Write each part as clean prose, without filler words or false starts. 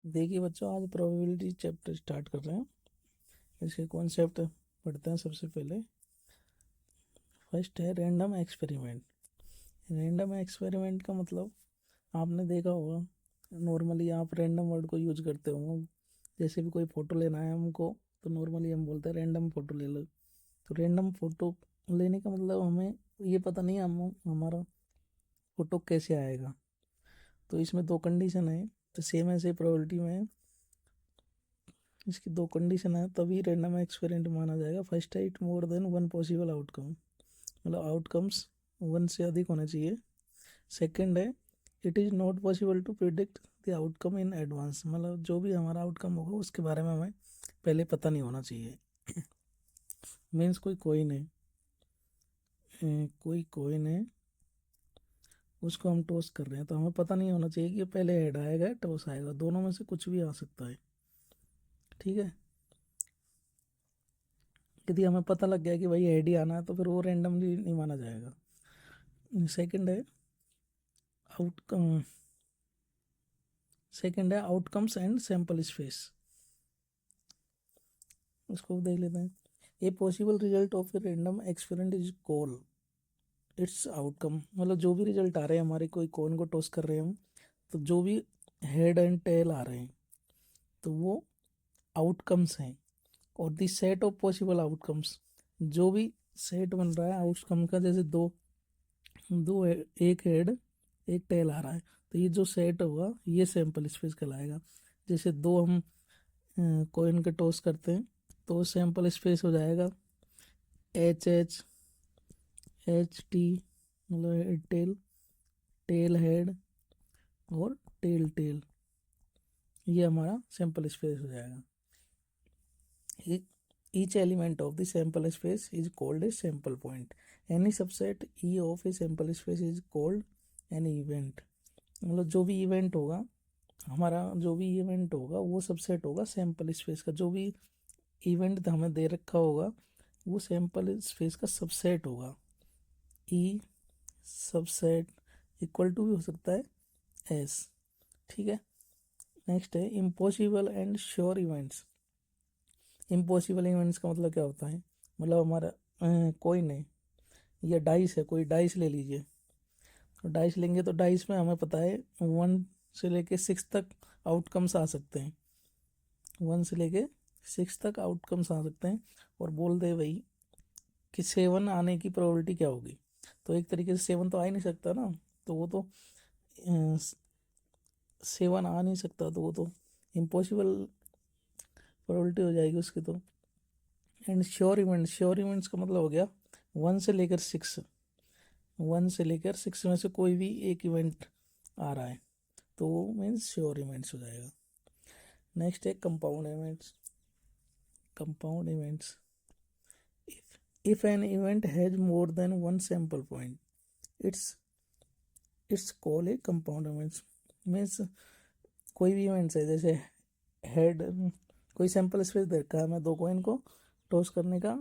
देखिए बच्चों, आज प्रोबेबिलिटी चैप्टर स्टार्ट कर रहे हैं। इसके कॉन्सेप्ट पढ़ते हैं। सबसे पहले फर्स्ट है रैंडम एक्सपेरिमेंट। रैंडम एक्सपेरिमेंट का मतलब आपने देखा होगा, नॉर्मली आप रैंडम वर्ड को यूज करते हो। जैसे भी कोई फ़ोटो लेना है हमको, तो नॉर्मली हम बोलते हैं रैंडम फ़ोटो ले लो। तो रैंडम फ़ोटो लेने का मतलब हमें ये पता नहीं हम हमारा फ़ोटो कैसे आएगा। तो इसमें दो कंडीशन है। तो सेम ऐसे प्रोबेबिलिटी में इसकी दो कंडीशन है, तभी रैंडम एक्सपेरिमेंट माना जाएगा। फर्स्ट है, it more than one possible outcome, मतलब आउटकम्स वन से अधिक होना चाहिए। सेकंड है, it is not possible to predict the outcome in advance, मतलब जो भी हमारा आउटकम होगा उसके बारे में हमें पहले पता नहीं होना चाहिए। मीन्स कोई कोइन है, कोई कोइन है, उसको हम टॉस कर रहे हैं, तो हमें पता नहीं होना चाहिए कि पहले हेड आएगा या टॉस आएगा। दोनों में से कुछ भी आ सकता है, ठीक है। यदि हमें पता लग गया कि भाई हेड ही आना है, तो फिर वो रैंडमली नहीं माना जाएगा। सेकंड है आउटकम, सेकंड है आउटकम्स एंड सैंपल स्पेस। उसको देख लेते हैं। A possible result of a random experiment is call it's outcome, मतलब जो भी रिजल्ट आ रहे हैं हमारे, कोई कॉइन को टॉस कर रहे हैं हम, तो जो भी हेड एंड टेल आ रहे हैं तो वो आउटकम्स हैं। और दी सेट ऑफ पॉसिबल आउटकम्स, जो भी सेट बन रहा है आउटकम का, जैसे एक हेड एक टेल आ रहा है, तो ये जो सेट होगा ये सैंपल स्पेस कहलाएगा। जैसे दो हम कॉइन के टॉस करते हैं, तो सैंपल स्पेस हो जाएगा एच एच एच टी, मतलब हेड टेल, टेल हेड और टेल टेल, ये हमारा सैंपल स्पेस हो जाएगा। Each element of the sample space is called a sample point. Any subset E of a sample space is called an event. मतलब जो भी event होगा हमारा, जो भी इवेंट होगा वो सबसेट होगा सैंपल स्पेस का। जो भी इवेंट हमें दे रखा होगा वो सैंपल स्पेस का सबसेट होगा। ई सबसेट इक्वल टू भी हो सकता है एस, ठीक है। नेक्स्ट है impossible and sure events. Impossible events का मतलब क्या होता है, मतलब हमारा कोई नहीं, या डाइस है, कोई डाइस ले लीजिए। तो डाइस लेंगे तो डाइस में हमें पता है 1 से लेके 6 तक आउटकम्स आ सकते हैं। 1 से लेके 6 तक आउटकम्स आ सकते हैं। और बोल दे भाई कि 7 आने की प्रोबेबिलिटी क्या होगी, तो एक तरीके से 7 तो आ ही नहीं सकता ना, तो वो तो 7 आ नहीं सकता, तो वो तो इम्पॉसिबल प्रोबेबिलिटी हो जाएगी उसकी तो। And sure event, sure events का मतलब हो गया 1 से लेकर 6, 1 से लेकर 6 में से कोई भी एक इवेंट आ रहा है, तो वो मीन्स श्योर इवेंट्स हो जाएगा। नेक्स्ट है compound events. Compound events, if an event has more than one sample point, it's it's call A compound events. Means कोई भी इवेंट्स है, जैसे हेड, कोई सैंपल स्पेस दे रखा है हमें दो कॉइन को टॉस करने का,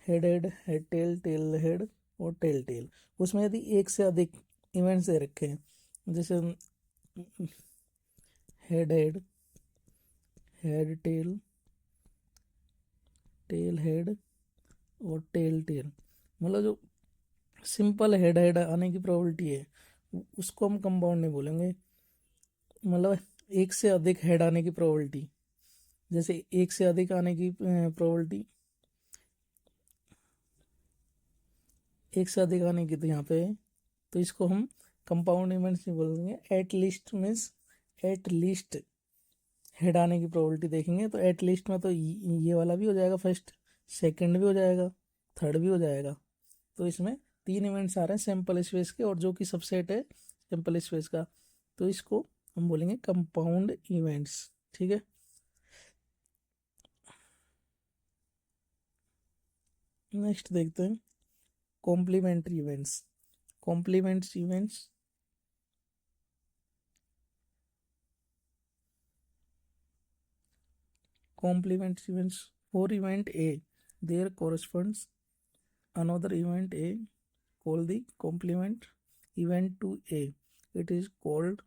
head head head tail tail head और टेल टेल। उसमें यदि एक से अधिक इवेंट्स दे रखे हैं, जैसे head head head tail tail head और टेल टेल, मतलब जो सिंपल हेड हेड आने की प्रोबेबिलिटी है उसको हम कंपाउंड नहीं बोलेंगे। मतलब एक से अधिक हेड आने की प्रोबेबिलिटी, जैसे एक से अधिक आने की प्रोबेबिलिटी, एक से अधिक आने की तो यहाँ पे है, तो इसको हम कंपाउंड इवेंट्स नहीं बोलेंगे। At least means at least head आने की प्रोबेबिलिटी देखेंगे, तो एट लीस्ट में तो ये वाला भी हो जाएगा, फर्स्ट सेकंड भी हो जाएगा, थर्ड भी हो जाएगा। तो इसमें 3 इवेंट्स आ रहे हैं सैंपल स्पेस के, और जो कि सबसेट है सैंपल स्पेस का, तो इसको हम बोलेंगे कंपाउंड इवेंट्स, ठीक है। नेक्स्ट देखते हैं complementary events. Complementary events, complementary events, for event A there corresponds another event A called the complement event to A. It is called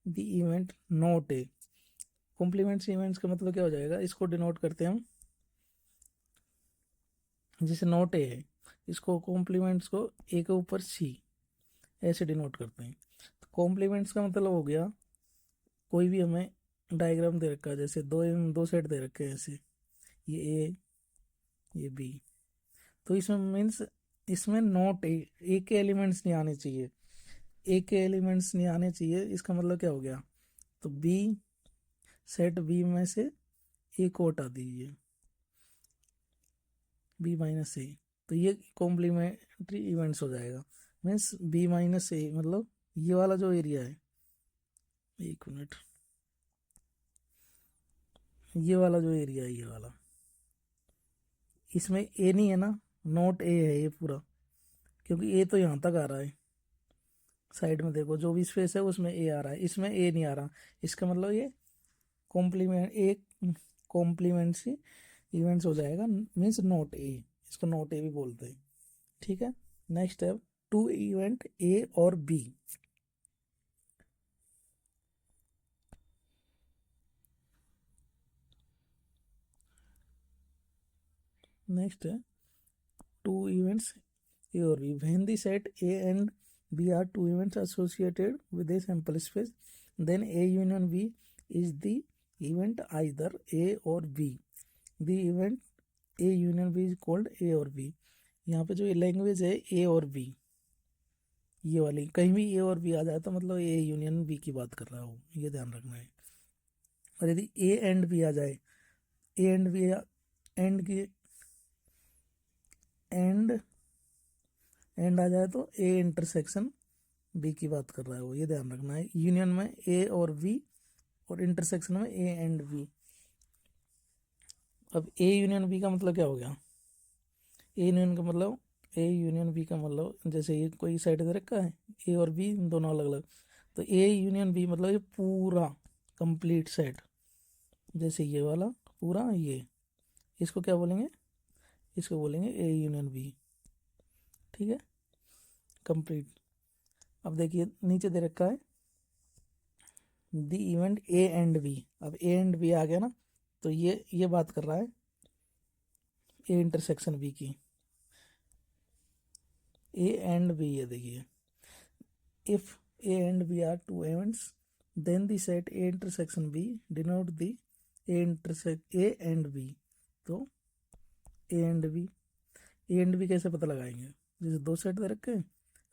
the event not A. Complements events का मतलब क्या हो जाएगा, इसको डिनोट करते हैं हम, जैसे नोट ए है, इसको कॉम्प्लीमेंट्स को ए के ऊपर सी ऐसे डिनोट करते हैं। तो कॉम्प्लीमेंट्स का मतलब हो गया, कोई भी हमें डायग्राम दे रखा है, जैसे दो सेट दे रखे हैं ऐसे, ये ए ये बी, तो इसमें मीन्स इसमें नोट ए के एलिमेंट्स नहीं आने चाहिए, ए के एलिमेंट्स नहीं आने चाहिए, इसका मतलब क्या हो गया, तो बी सेट बी में से ए को हटा दीजिए, बी माइनस ए, तो ये कॉम्प्लीमेंट्री इवेंट्स हो जाएगा। मीन्स बी माइनस ए मतलब ये वाला जो एरिया है, एक मिनट, ये वाला जो एरिया है, ये वाला, इसमें ए नहीं है ना, नोट ए है ये पूरा, क्योंकि ए तो यहाँ तक आ रहा है, साइड में देखो जो भी स्पेस है उसमें ए आ रहा है, इसमें ए नहीं आ रहा, इसका मतलब ये कॉम्प्लीमेंट एक कॉम्प्लीमेंट्री इवेंट्स हो जाएगा, मीन्स नोट ए, इसको नोट ए भी बोलते हैं। ठीक है, नेक्स्ट है टू इवेंट ए और बी। नेक्स्ट है two events A or B. When the set A and B are two events associated with a sample space, then A union B is the event either A or B. The event A union B is called A or B. यहाँ पे जो language है A और B, ये वाली कहीं भी A और B आ जाए तो मतलब A यूनियन B की बात कर रहा हो, ये ध्यान रखना है। और यदि A एंड B आ जाए, A एंड B एंड की एंड आ जाए तो ए इंटरसेक्शन बी की बात कर रहा है वो, ये ध्यान रखना है। यूनियन में ए और बी और इंटरसेक्शन में ए एंड बी। अब ए यूनियन बी का मतलब क्या हो गया, ए यूनियन का मतलब ए यूनियन बी का मतलब जैसे ये कोई साइड दे रखा है, ए और बी दोनों अलग अलग, तो ए यूनियन बी मतलब ये पूरा कंप्लीट सेट, जैसे ये वाला पूरा ये, इसको क्या बोलेंगे, इसको बोलेंगे ए यूनियन बी। ठीक है, कंप्लीट। अब देखिए नीचे दे रखा है दी इवेंट ए एंड बी, अब ए एंड बी आ गया ना, तो ये बात कर रहा है ए इंटरसेक्शन बी की, ए एंड बी, ये देखिए if A and B are two events then the set A intersection B denote the A intersect A and B. तो ए एंड बी कैसे पता लगाएंगे, जैसे दो सेट दे रखे हैं,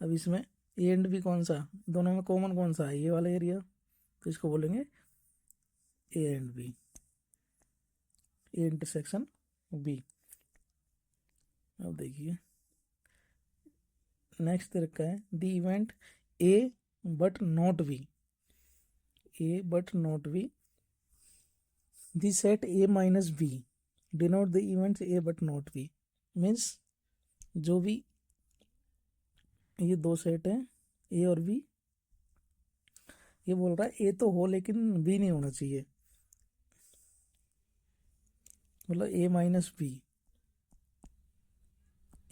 अब इसमें ए एंड बी कौन सा, दोनों में कॉमन कौन सा है, ये वाला एरिया, तो इसको बोलेंगे A and B, A intersection B. अब देखिए नेक्स्ट दे रखा है the event A but not B, A but not B, the set A minus B denote the events A but not B. Means जो भी ये दो सेट हैं ए और बी, ये बोल रहा है ए तो हो लेकिन बी नहीं होना चाहिए, मतलब ए माइनस बी,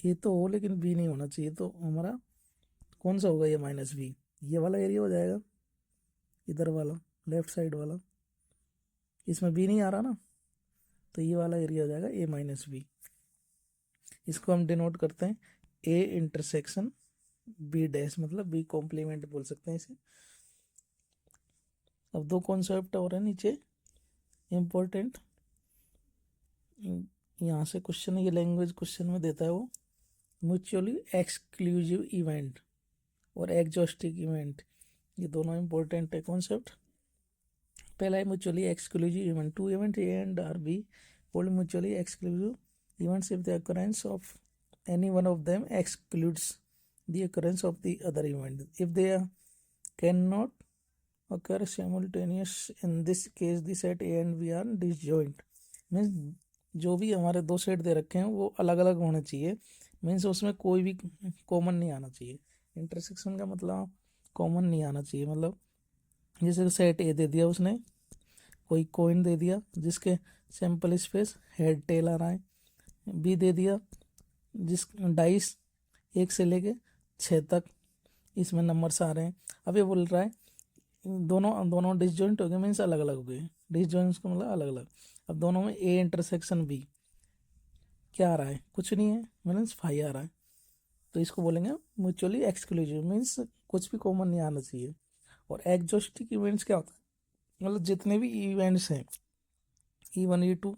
ए तो हो लेकिन बी नहीं होना चाहिए, तो हमारा कौन सा होगा, ए माइनस बी, ये वाला एरिया हो जाएगा, इधर वाला लेफ्ट साइड वाला, इसमें बी नहीं आ रहा ना, तो ये वाला एरिया हो जाएगा ए माइनस बी। इसको हम डिनोट करते हैं ए इंटरसेक्शन बी डैश, मतलब बी कॉम्प्लीमेंट बोल सकते हैं इसे। अब दो कॉन्सेप्ट और है नीचे इम्पोर्टेंट, यहाँ से क्वेश्चन, ये लैंग्वेज क्वेश्चन में देता है वो, म्यूचुअली एक्सक्लूसिव इवेंट और एग्जॉस्टिक इवेंट, ये दोनों इंपॉर्टेंट है कॉन्सेप्ट। पहला है mutually exclusive event, two event A and are B called mutually exclusive events if the occurrence of any one of them excludes the occurrence of the other event, if they cannot occur simultaneous in this case the set A and B are disjoint। Means जो भी हमारे दो set दे रखे हैं वो अलग अलग होने चाहिए, मीन्स उसमें कोई भी कॉमन नहीं आना चाहिए, इंटरसेक्शन का मतलब कॉमन नहीं आना चाहिए, मतलब जैसे सेट ए दे दिया उसने, कोई कोइन दे दिया जिसके सैंपल स्पेस हेड टेल आ रहा है, बी दे दिया जिस डाइस 1 से लेके 6 तक इसमें नंबर्स आ रहे हैं। अब ये बोल रहा है दोनों दोनों डिसजॉइंट हो गए, मीन्स अलग अलग हो गए। डिसजॉइंट का मतलब अलग अलग। अब दोनों में ए इंटरसेक्शन बी क्या आ रहा है, कुछ नहीं है, मीन्स फाई आ रहा है, तो इसको बोलेंगे म्यूचुअली एक्सक्लूसिव, मीन्स कुछ भी कॉमन नहीं आना चाहिए। और एग्जॉस्टिक इवेंट्स क्या होता है, मतलब जितने भी इवेंट्स हैं E1 E2,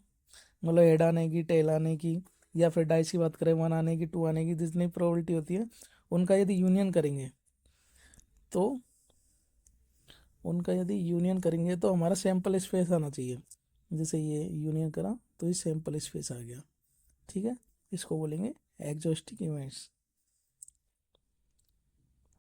मतलब हेड आने की, टेल आने की, या फिर डाइस की बात करें 1 आने की 2 आने की, जितनी प्रोबेबिलिटी होती है उनका यदि यूनियन करेंगे तो हमारा सैंपल स्पेस आना चाहिए। जैसे ये यूनियन करा तो ये सैंपल स्पेस आ गया, ठीक है, इसको बोलेंगे एग्जॉस्टिक इवेंट्स।